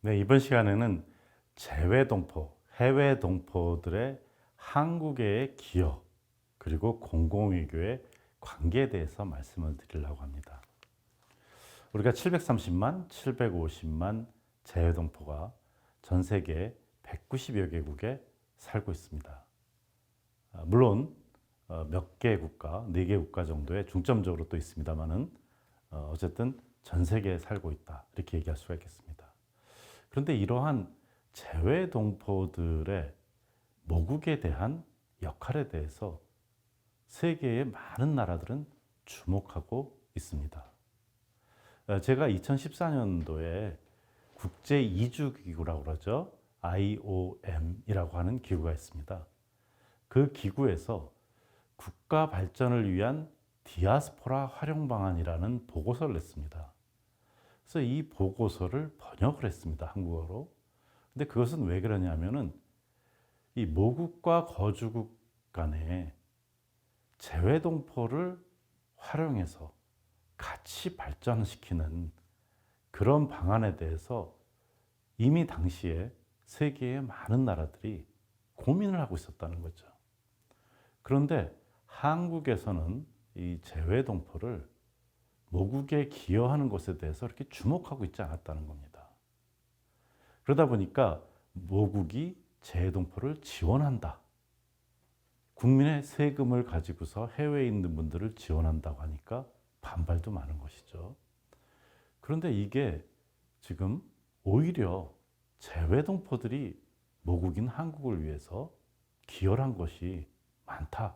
네, 이번 시간에는 재외 동포, 해외 동포들의 한국의 기여, 그리고 공공외교의 관계에 대해서 말씀을 드리려고 합니다. 우리가 730만, 750만 재외 동포가 전 세계 190여 개국에 살고 있습니다. 물론 몇 개 국가, 4개 국가 정도에 중점적으로 또 있습니다만은 어쨌든 전 세계에 살고 있다, 이렇게 얘기할 수가 있겠습니다. 그런데 이러한 재외 동포들의 모국에 대한 역할에 대해서 세계의 많은 나라들은 주목하고 있습니다. 제가 2014년도에 국제 이주 기구라고 그러죠. IOM이라고 하는 기구가 있습니다. 그 기구에서 국가 발전을 위한 디아스포라 활용 방안이라는 보고서를 냈습니다. 그래서 이 보고서를 번역을 했습니다, 한국어로. 근데 그것은 왜 그러냐면은 이 모국과 거주국 간에 재외동포를 활용해서 같이 발전시키는 그런 방안에 대해서 이미 당시에 세계의 많은 나라들이 고민을 하고 있었다는 거죠. 그런데 한국에서는 이 재외동포를 모국에 기여하는 것에 대해서 이렇게 주목하고 있지 않았다는 겁니다. 그러다 보니까 모국이 재외동포를 지원한다, 국민의 세금을 가지고서 해외에 있는 분들을 지원한다고 하니까 반발도 많은 것이죠. 그런데 이게 지금 오히려 재외동포들이 모국인 한국을 위해서 기여를 한 것이 많다,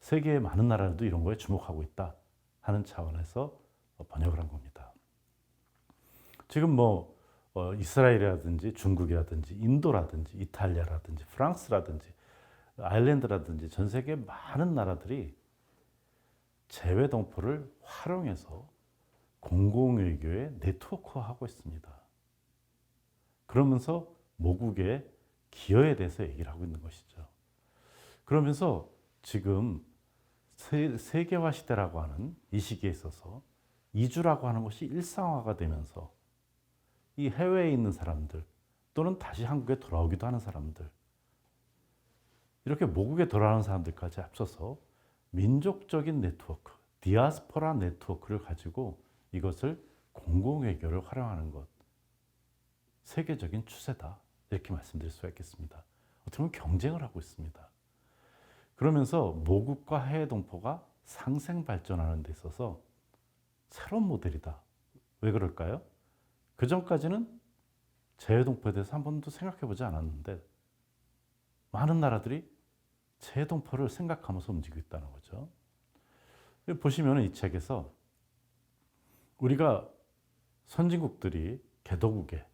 세계의 많은 나라들도 이런 거에 주목하고 있다 하는 차원에서 번역을 한 겁니다. 지금 이스라엘이라든지 중국이라든지 인도라든지 이탈리아라든지 프랑스라든지 아일랜드라든지 전 세계 많은 나라들이 재외동포를 활용해서 공공외교에 네트워크화하고 있습니다. 그러면서 모국의 기여에 대해서 얘기를 하고 있는 것이죠. 그러면서 지금 세계화 시대라고 하는 이 시기에 있어서 이주라고 하는 것이 일상화가 되면서 이 해외에 있는 사람들 또는 다시 한국에 돌아오기도 하는 사람들, 이렇게 모국에 돌아오는 사람들까지 앞서서 민족적인 네트워크, 디아스포라 네트워크를 가지고 이것을 공공외교를 활용하는 것, 세계적인 추세다, 이렇게 말씀드릴 수가 있겠습니다. 어떻게 보면 경쟁을 하고 있습니다. 그러면서 모국과 해외 동포가 상생 발전하는 데 있어서 새로운 모델이다. 왜 그럴까요? 그 전까지는 재외 동포에 대해서 한 번도 생각해 보지 않았는데 많은 나라들이 재외 동포를 생각하면서 움직이고 있다는 거죠. 보시면 이 책에서 우리가 선진국들이 개도국에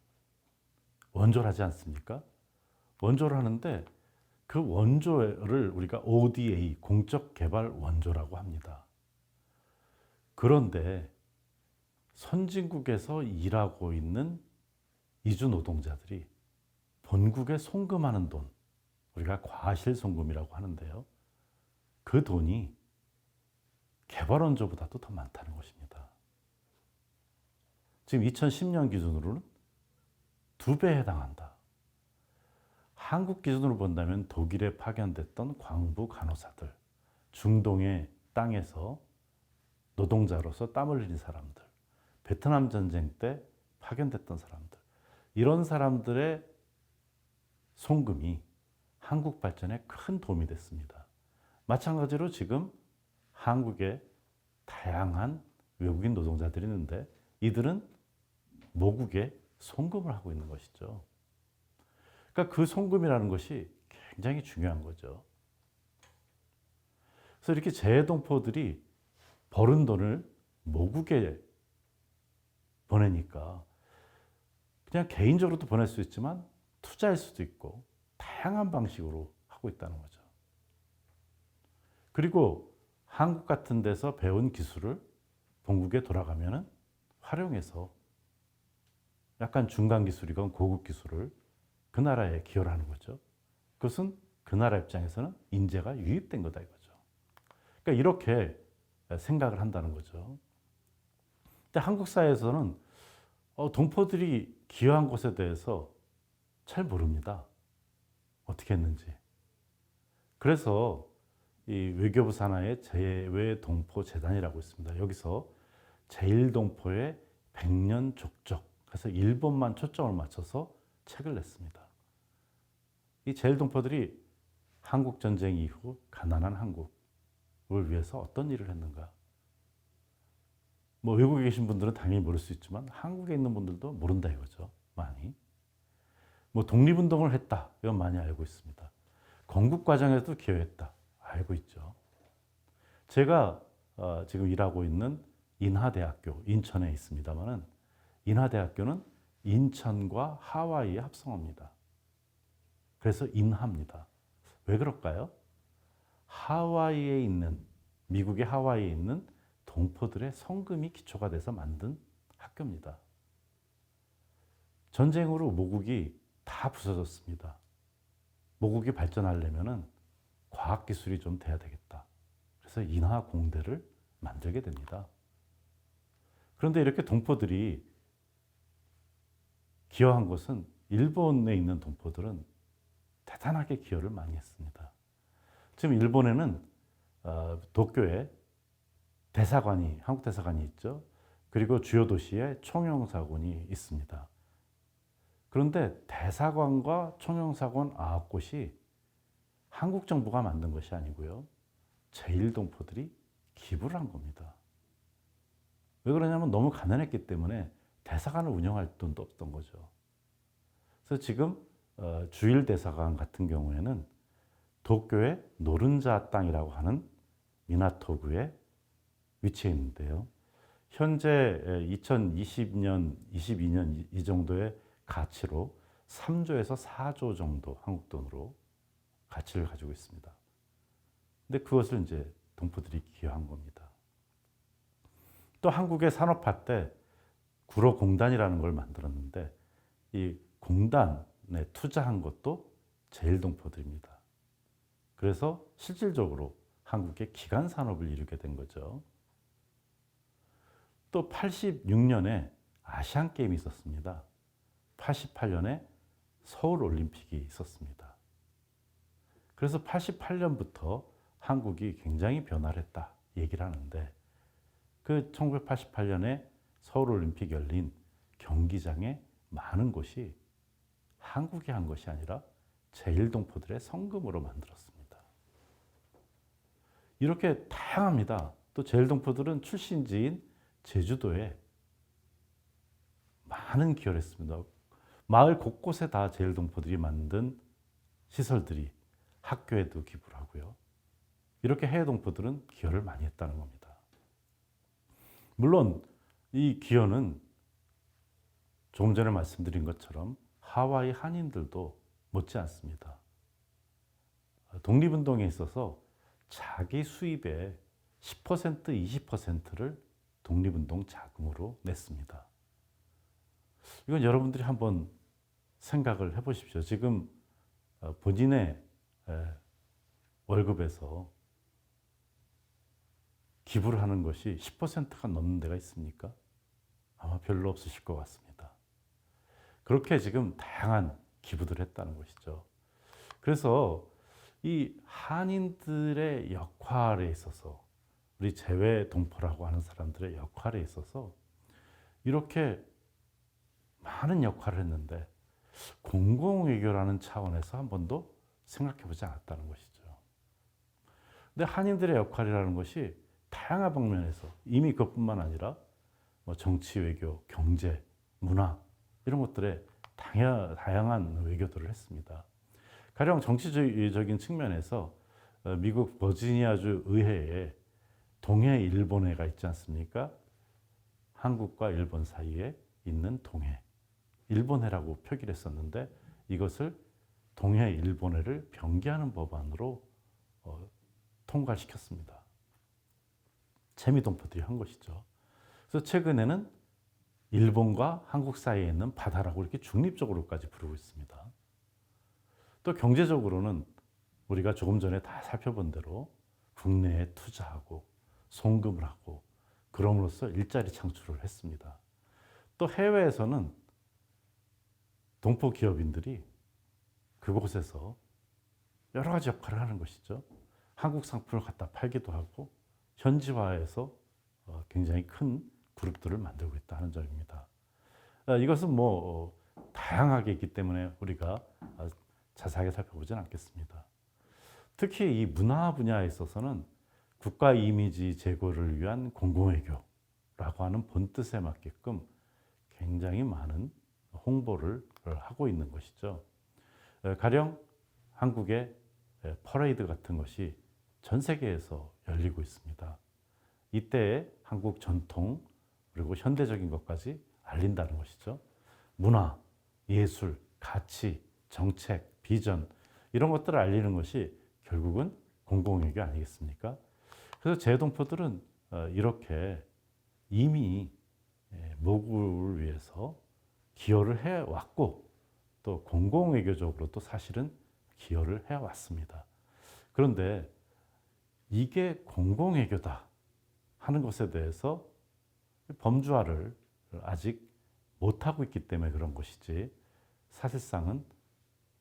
원조를 하지 않습니까? 원조를 하는데 그 원조를 우리가 ODA, 공적 개발 원조라고 합니다. 그런데 선진국에서 일하고 있는 이주 노동자들이 본국에 송금하는 돈, 우리가 과실송금이라고 하는데요, 그 돈이 개발 원조보다도 더 많다는 것입니다. 지금 2010년 기준으로는 2배에 해당한다. 한국 기준으로 본다면 독일에 파견됐던 광부 간호사들, 중동의 땅에서 노동자로서 땀을 흘린 사람들, 베트남 전쟁 때 파견됐던 사람들, 이런 사람들의 송금이 한국 발전에 큰 도움이 됐습니다. 마찬가지로 지금 한국에 다양한 외국인 노동자들이 있는데 이들은 모국에 송금을 하고 있는 것이죠. 그러니까 그 송금이라는 것이 굉장히 중요한 거죠. 그래서 이렇게 재외동포들이 벌은 돈을 모국에 보내니까 그냥 개인적으로도 보낼 수 있지만 투자할 수도 있고 다양한 방식으로 하고 있다는 거죠. 그리고 한국 같은 데서 배운 기술을 본국에 돌아가면 활용해서 약간 중간 기술이건 고급 기술을 그 나라에 기여를 하는 거죠. 그것은 그 나라 입장에서는 인재가 유입된 거다 이거죠. 그러니까 이렇게 생각을 한다는 거죠. 근데 한국 사회에서는 동포들이 기여한 것에 대해서 잘 모릅니다. 어떻게 했는지. 그래서 이 외교부 산하에 재외동포재단이라고 있습니다. 여기서 제1동포의 100년 족적, 그래서 일본만 초점을 맞춰서 책을 냈습니다. 이 제1동포들이 한국전쟁 이후 가난한 한국을 위해서 어떤 일을 했는가. 뭐 외국에 계신 분들은 당연히 모를 수 있지만 한국에 있는 분들도 모른다 이거죠. 많이. 뭐 독립운동을 했다. 이건 많이 알고 있습니다. 건국 과정에도 기여했다. 알고 있죠. 제가 지금 일하고 있는 인하대학교, 인천에 있습니다만은 인하대학교는 인천과 하와이의 합성어입니다. 그래서 인하입니다. 왜 그럴까요? 하와이에 있는, 미국의 하와이에 있는 동포들의 성금이 기초가 돼서 만든 학교입니다. 전쟁으로 모국이 다 부서졌습니다. 모국이 발전하려면은 과학기술이 좀 돼야 되겠다. 그래서 인하공대를 만들게 됩니다. 그런데 이렇게 동포들이 기여한 것은 일본에 있는 동포들은 대단하게 기여를 많이 했습니다. 지금 일본에는 도쿄에 대사관이, 한국 대사관이 있죠. 그리고 주요 도시에 총영사관이 있습니다. 그런데 대사관과 총영사관 9곳이 한국 정부가 만든 것이 아니고요. 제1동포들이 기부를 한 겁니다. 왜 그러냐면 너무 가난했기 때문에 대사관을 운영할 돈도 없던 거죠. 그래서 지금 주일 대사관 같은 경우에는 도쿄의 노른자 땅이라고 하는 미나토구에 위치해 있는데요. 현재 2020년, 22년 이 정도의 가치로 3조에서 4조 정도 한국 돈으로 가치를 가지고 있습니다. 근데 그것을 이제 동포들이 기여한 겁니다. 또 한국의 산업화 때 구로공단이라는 걸 만들었는데 이 공단에 투자한 것도 제1동포들입니다. 그래서 실질적으로 한국의 기간 산업을 이루게 된 거죠. 또 86년에 아시안 게임이 있었습니다. 88년에 서울 올림픽이 있었습니다. 그래서 88년부터 한국이 굉장히 변화를 했다 얘기를 하는데 그 1988년에 서울 올림픽 열린 경기장에 많은 곳이 한국이 한 것이 아니라 제1동포들의 성금으로 만들었습니다. 이렇게 다양합니다. 또 제1동포들은 출신지인 제주도에 많은 기여를 했습니다. 마을 곳곳에 다 제1동포들이 만든 시설들이 학교에도 기부를 하고요. 이렇게 해외 동포들은 기여를 많이 했다는 겁니다. 물론 이 기여는 조금 전에 말씀드린 것처럼 하와이 한인들도 못지 않습니다. 독립운동에 있어서 자기 수입의 10%, 20%를 독립운동 자금으로 냈습니다. 이건 여러분들이 한번 생각을 해보십시오. 지금 본인의 월급에서 기부를 하는 것이 10%가 넘는 데가 있습니까? 아마 별로 없으실 것 같습니다. 그렇게 지금 다양한 기부들을 했다는 것이죠. 그래서 이 한인들의 역할에 있어서 우리 재외동포라고 하는 사람들의 역할에 있어서 이렇게 많은 역할을 했는데 공공외교라는 차원에서 한 번도 생각해보지 않았다는 것이죠. 근데 한인들의 역할이라는 것이 다양한 방면에서 이미 그것뿐만 아니라 뭐 정치 외교, 경제, 문화 이런 것들에 다양한 외교들을 했습니다. 가령 정치적인 측면에서 미국 버지니아주 의회에 동해 일본해가 있지 않습니까? 한국과 일본 사이에 있는 동해, 일본해라고 표기를 했었는데 이것을 동해 일본해를 병기하는 법안으로 통과시켰습니다. 재미동포들이 한 것이죠. 그래서 최근에는 일본과 한국 사이에 있는 바다라고 이렇게 중립적으로까지 부르고 있습니다. 또 경제적으로는 우리가 조금 전에 다 살펴본 대로 국내에 투자하고 송금을 하고 그럼으로써 일자리 창출을 했습니다. 또 해외에서는 동포 기업인들이 그곳에서 여러 가지 역할을 하는 것이죠. 한국 상품을 갖다 팔기도 하고 현지화해서 굉장히 큰 그룹들을 만들고 있다 하는 점입니다. 이것은 뭐 다양하게 있기 때문에 우리가 자세하게 살펴보진 않겠습니다. 특히 이 문화 분야에 있어서는 국가 이미지 제고를 위한 공공외교라고 하는 본뜻에 맞게끔 굉장히 많은 홍보를 하고 있는 것이죠. 가령 한국의 퍼레이드 같은 것이 전 세계에서 열리고 있습니다. 이때 한국 전통 그리고 현대적인 것까지 알린다는 것이죠. 문화, 예술, 가치, 정책, 비전 이런 것들을 알리는 것이 결국은 공공외교 아니겠습니까? 그래서 재동포들은 이렇게 이미 모국을 위해서 기여를 해왔고 또 공공외교적으로 또 사실은 기여를 해왔습니다. 그런데 이게 공공외교다 하는 것에 대해서 범주화를 아직 못하고 있기 때문에 그런 것이지 사실상은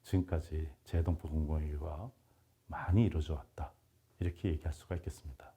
지금까지 재동포 공공외교가 많이 이루어져 왔다 이렇게 얘기할 수가 있겠습니다.